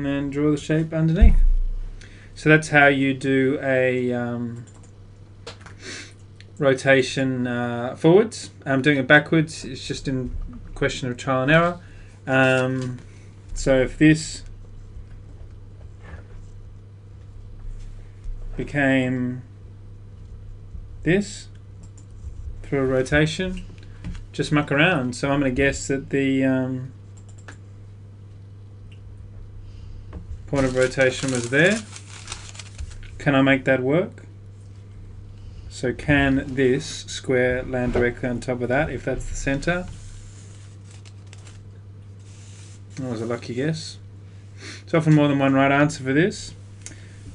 and then draw the shape underneath. So that's how you do a rotation forwards. Doing it backwards is just a question of trial and error. So if this became this through a rotation, just muck around. So I'm going to guess that the point of rotation was there. Can I make that work? So can this square land directly on top of that if that's the center? That was a lucky guess. It's often more than one right answer for this.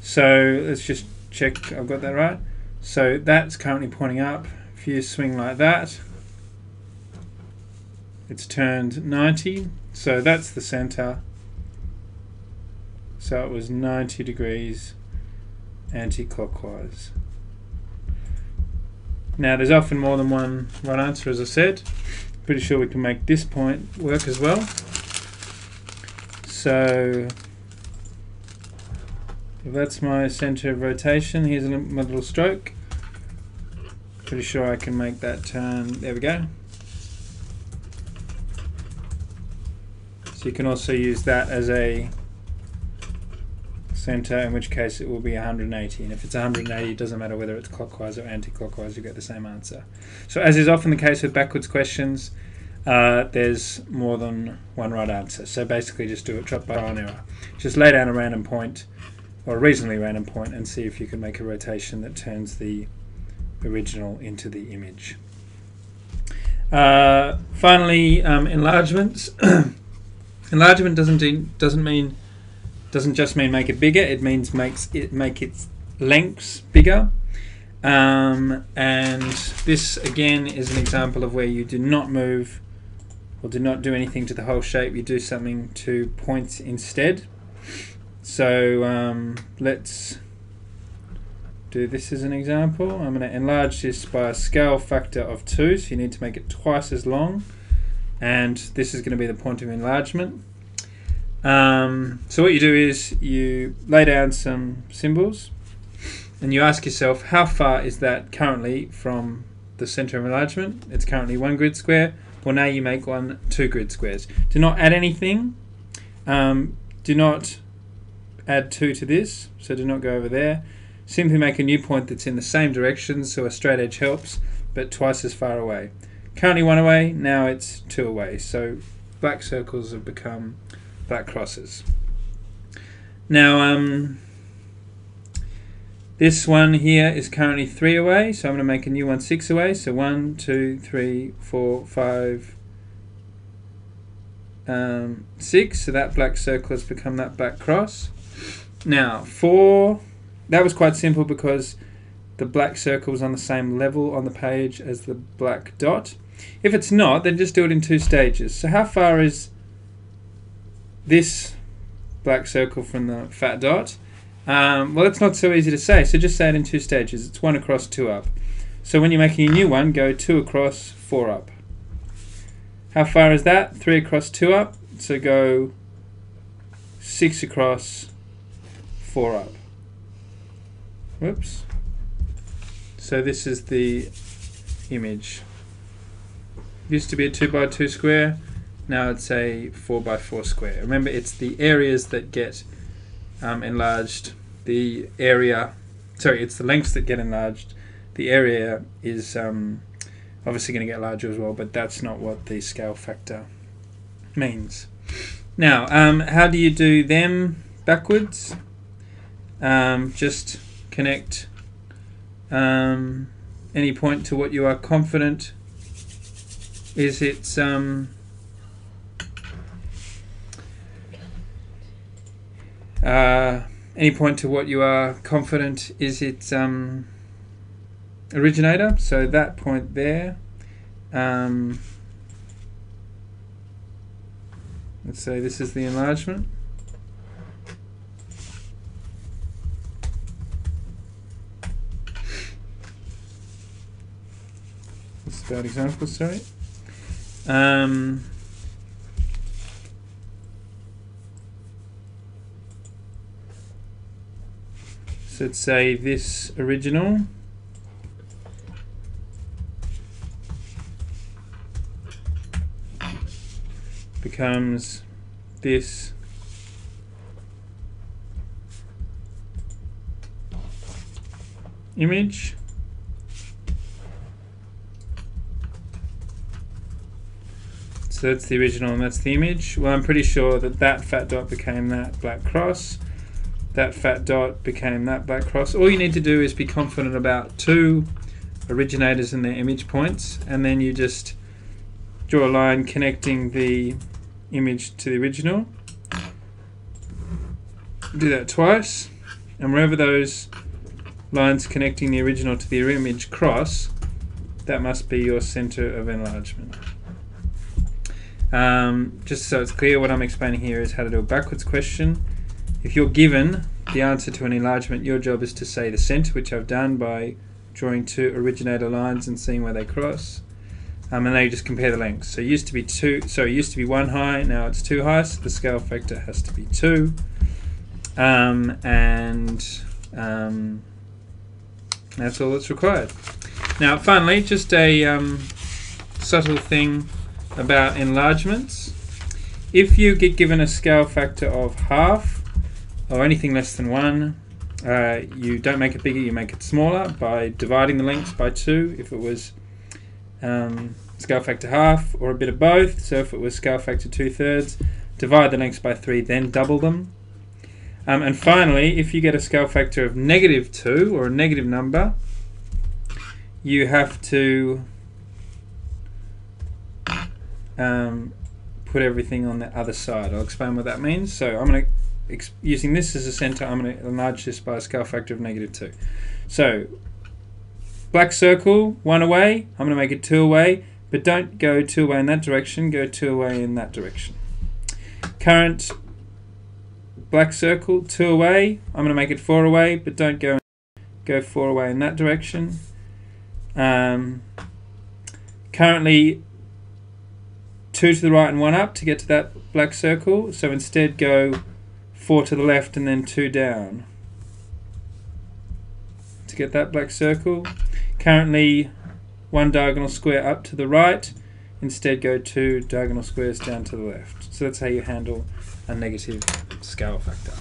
So let's just check I've got that right. So that's currently pointing up. If you swing like that, it's turned 90. So that's the center. So it was 90 degrees anti-clockwise. Now there's often more than one right answer, as I said. Pretty sure we can make this point work as well. So if that's my center of rotation, here's my little stroke. Pretty sure I can make that turn. There we go. So you can also use that as a center, in which case it will be 180. And if it's 180, it doesn't matter whether it's clockwise or anti-clockwise, you get the same answer. So as is often the case with backwards questions, there's more than one right answer. So basically just do it by trial and error. Just lay down a random point, or a reasonably random point, and see if you can make a rotation that turns the original into the image. Finally, enlargements. Enlargement doesn't just mean make it bigger. It means make its lengths bigger. And this again is an example of where you do not move or do not do anything to the whole shape. You do something to points instead. So let's do this as an example. I'm going to enlarge this by a scale factor of 2, so you need to make it twice as long, and this is going to be the point of enlargement. So what you do is you lay down some symbols and you ask yourself, how far is that currently from the center of enlargement? It's currently 1 grid square. Well, now you make 2 grid squares. Do not add anything. Do not add 2 to this, so do not go over there. Simply make a new point that's in the same direction, so a straight edge helps, but twice as far away. Currently 1 away, now it's 2 away. So black circles have become black crosses. Now this one here is currently 3 away, so I'm going to make a new one 6 away. So 1, 2, 3, 4, 5, 6. So that black circle has become that black cross. Now 4, that was quite simple because the black circle was on the same level on the page as the black dot. If it's not, then just do it in 2 stages. So how far is this black circle from the fat dot? Well, it's not so easy to say, so just say it in 2 stages. It's 1 across, 2 up. So when you're making a new one, go 2 across, 4 up. How far is that? 3 across, 2 up. So go 6 across, 4 up. Whoops. So this is the image. Used to be a 2 by 2 square. Now it's a 4 by 4 square. Remember, it's the areas that get enlarged. The area, sorry, it's the lengths that get enlarged. The area is obviously going to get larger as well, but that's not what the scale factor means. Now, how do you do them backwards? Just connect any point to what you are confident is its any point to what you are confident is its originator. So that point there, let's say this is the enlargement. That's a bad example, sorry. So let's say this original becomes this image. So that's the original and that's the image. Well, I'm pretty sure that that fat dot became that black cross. That fat dot became that black cross. All you need to do is be confident about two originators and their image points, and then you just draw a line connecting the image to the original. Do that twice, and wherever those lines connecting the original to the image cross, that must be your center of enlargement. Just so it's clear, what I'm explaining here is how to do a backwards question. If you're given the answer to an enlargement, your job is to say the center, which I've done by drawing two originator lines and seeing where they cross. And then you just compare the lengths. So it used to be it used to be 1 high, now it's 2 high, so the scale factor has to be 2. That's all that's required. Now finally, just a subtle thing about enlargements. If you get given a scale factor of half or anything less than 1, you don't make it bigger, you make it smaller by dividing the lengths by 2 if it was scale factor half, or a bit of both. So if it was scale factor 2/3, divide the lengths by 3, then double them. And finally, if you get a scale factor of -2 or a negative number, you have to put everything on the other side. I'll explain what that means. So I'm going to, using this as a center, I'm going to enlarge this by a scale factor of -2. So black circle, 1 away, I'm going to make it 2 away, but don't go 2 away in that direction, go 2 away in that direction. Current black circle, 2 away, I'm going to make it 4 away, but don't go 4 away in that direction. Currently 2 to the right and 1 up to get to that black circle, so instead go 4 to the left and then 2 down to get that black circle. Currently 1 diagonal square up to the right, instead go 2 diagonal squares down to the left. So that's how you handle a negative scale factor.